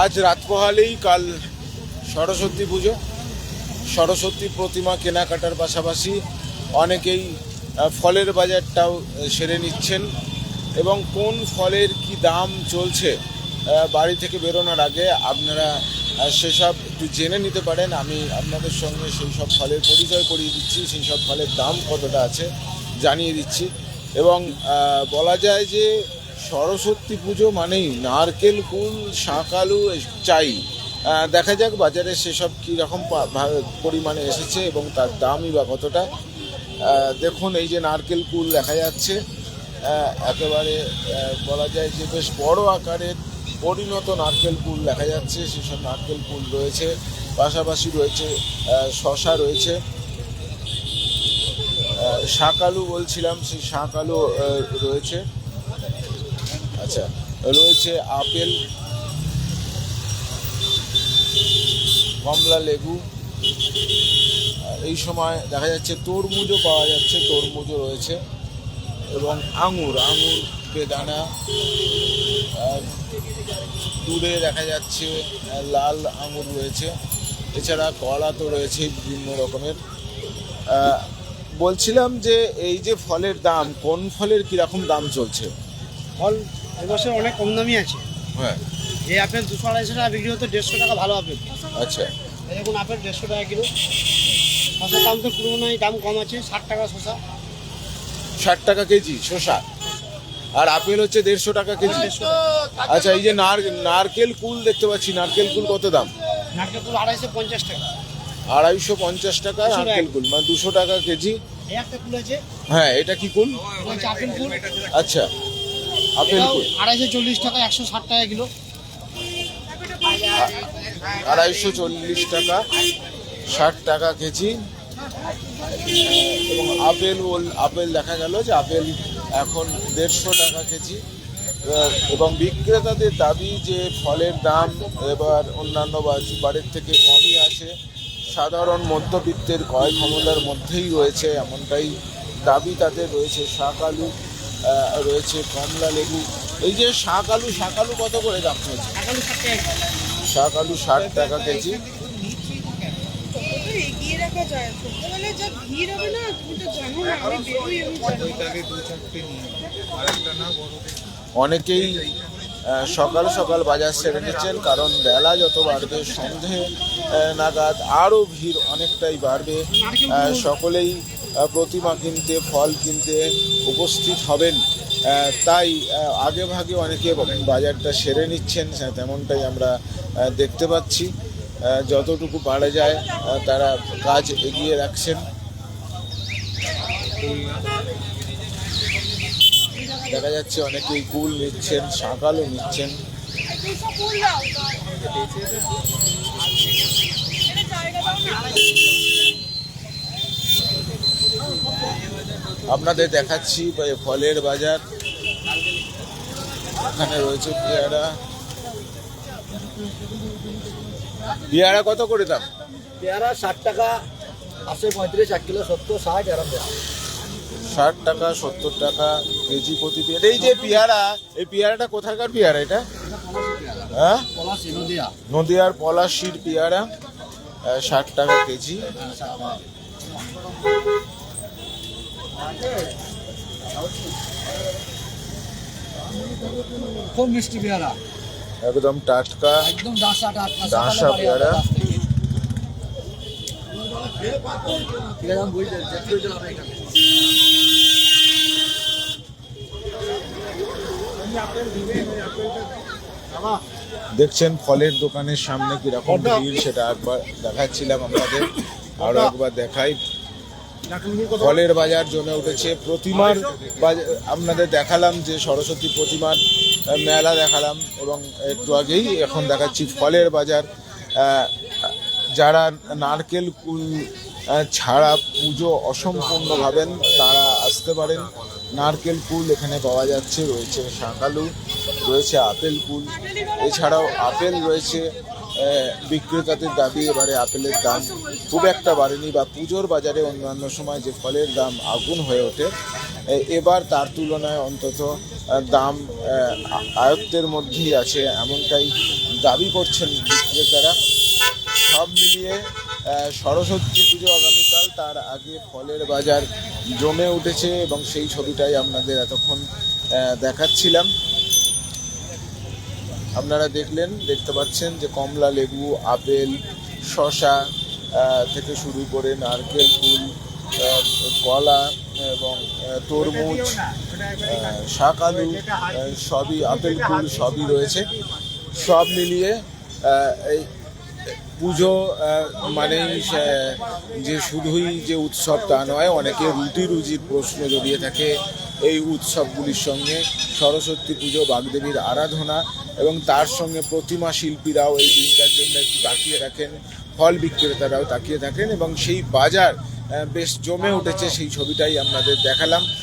আজ রাত পোহালেই কাল সরস্বতী পুজো। সরস্বতী প্রতিমা কেনাকাটার পাশাপাশি অনেকেই ফলের বাজারটাও সেরে নিচ্ছেন এবং কোন ফলের কি দাম চলছে বাড়ি থেকে বেরোনোর আগে আপনারা সেসব একটু জেনে নিতে পারেন। আমি আপনাদের সঙ্গে সেই সব ফলের পরিচয় করিয়ে দিচ্ছি, সেই সব ফলের দাম কতটা আছে জানিয়ে দিচ্ছি। এবং বলা যায় যে সরস্বতী পুজো মানেই নারকেল, কুল, শাঁক, আলু চাই। দেখা যাক বাজারে সেসব কীরকম পরিমাণে এসেছে এবং তার দামই বা কতটা। দেখুন, এই যে নারকেল কুল দেখা যাচ্ছে, একেবারে বলা যায় যে বেশ বড় আকারের পরিণত নারকেল কুল দেখা যাচ্ছে। সেসব নারকেল কুল রয়েছে, পাশাপাশি রয়েছে শশা রয়েছে, শাঁক আলু বলছিলাম, সেই শাঁক আলু রয়েছে। আচ্ছা, রয়েছে আপেল, কমলা লেবু, এই সময় দেখা যাচ্ছে তরমুজও পাওয়া যাচ্ছে, তরমুজও রয়েছে এবং আঙুর, বেদানা, দূরে দেখা যাচ্ছে লাল আঙুর রয়েছে। এছাড়া কলা তো রয়েছে বিভিন্ন রকমের। বলছিলাম যে এই যে ফলের দাম, কোন ফলের কীরকম দাম চলছে? ফল এবছর অনেক কম দামই আছে। হ্যাঁ, এই আপেল 200-250 টাকা বিক্রি হতো, 150 টাকা ভালো আপেল। আচ্ছা, এখন আপেল 150 টাকা কিলো। শশার দাম তো পুরোনোই, দাম কম আছে, 60 টাকা শশা। 60 টাকা কেজি শসা, আর আপেল হচ্ছে 150 টাকা কেজি। আচ্ছা, এই যে নারকেল কুল দেখতে পাচ্ছি, নারকেল কুল কত দাম? নারকেল কুল 250 টাকা। 250 টাকা নারকেল কুল, মানে 200 টাকা কেজি। এই একটা কুল আছে। হ্যাঁ, এটা কি কুল? এটা আপেল কুল। আচ্ছা, আপেল কুল 240 টাকা, 160 টাকা কিলো। 240 টাকা, 60 টাকা কেজি। এবং আপেল দেখা গেল যে আপেল এখন 150 টাকা কেজি। এবং বিক্রেতাদের দাবি যে ফলের দাম এবার অন্যান্য বারের থেকে কমই আছে, সাধারণ মধ্যবিত্তের ক্রয় ক্ষমতার মধ্যেই রয়েছে, এমনটাই দাবি তাদের রয়েছে। শাঁক আলু রয়েছে, কমলা লেবু। এই যে শাঁক আলু কত করে দাম চলছে? শাঁক আলু 60 টাকা কেজি। অনেকেই সকাল সকাল বাজার সেরে নিচ্ছেন, কারণ বেলা যত বাড়বে সন্ধে নাগাদ আরও ভিড় অনেকটাই বাড়বে। সকলেই প্রতিমা কিনতে, ফল কিনতে উপস্থিত হবেন, তাই আগে ভাগে অনেকে বাজারটা সেরে নিচ্ছেন, তেমনটাই আমরা দেখতে পাচ্ছি। যতটুকু পারা যায় তারা কাজ এগিয়ে রাখছেন। দেখা যাচ্ছে অনেকেই কুল নিচ্ছেন, শাঁক আলু নিচ্ছেন। আপনাদের দেখাচ্ছি ফলের বাজার। এখানে রয়েছে পেয়ারা কত করে দাম? পেয়ারা 60 টাকা, 80, 35, 1 কিলো 70, 60 এরকম। 60 টাকা, 70 টাকা কেজি প্রতি পেয়ারা। এই যে পেয়ারা, এই পেয়ারাটা কোথাকার পেয়ারা এটা? হ্যাঁ, নদিয়ার পলাশির পেয়ারা, 60 টাকা কেজি। খুব মিষ্টি পেয়ারা, একদম টাটকা, একদম ডাঁসা পেয়ারা। দেখছেন ফলের দোকানের সামনে কিরকম ভিড়, সেটা একবার দেখাচ্ছিলাম আপনাদের, আরো একবার দেখাই। ফলের বাজার জমে উঠেছে। প্রতিমার বাজার আপনাদের দেখালাম, যে সরস্বতী প্রতিমার মেলা দেখালাম, এবং একটু আগেই এখন দেখাচ্ছি ফলের বাজার। যারা নারকেল কুল ছাড়া পুজো অসম্পূর্ণ ভাবেন তারা আসতে পারেন। নারকেল কুল এখানে পাওয়া যাচ্ছে, রয়েছে শাঁক আলু, রয়েছে আপেল কুল, এছাড়াও আপেল রয়েছে। বিক্রেতাদের দাবি এবারে আপেলের দাম খুব একটা বাড়েনি, বা পুজোর বাজারে অন্যান্য সময় যে ফলের দাম আগুন হয়ে ওঠে এবার তার তুলনায় অন্তত দাম আয়ত্তের মধ্যেই আছে, এমনটাই দাবি করছেন বিক্রেতারা। সব মিলিয়ে সরস্বতী পুজো আগামীকাল, তার আগে ফলের বাজার জমে উঠেছে এবং সেই ছবিটাই আপনাদের এতক্ষণ দেখাচ্ছিলাম। আপনারা দেখতে পাচ্ছেন যে কমলা লেবু, আপেল, শসা থেকে শুরু করে নারকেল ফুল, কলা এবং তরমুজ, শাকালু, সবই, আপেল ফুল সবই রয়েছে। সব মিলিয়ে এই পুজো মানেই যে শুধুই যে উৎসব তা নয়, অনেকে রুটি রুজির প্রশ্ন জড়িয়ে থাকে এই উৎসবগুলির সঙ্গে। সরস্বতী পুজো বাগদেবীর আরাধনা এবং তার সঙ্গে প্রতিমা শিল্পীরাও এই দিনটার জন্য একটু তাকিয়ে রাখেন, ফল বিক্রেতারাও তাকিয়ে থাকেন এবং সেই বাজার বেশ জমে উঠেছে, সেই ছবিটাই আপনাদের দেখালাম।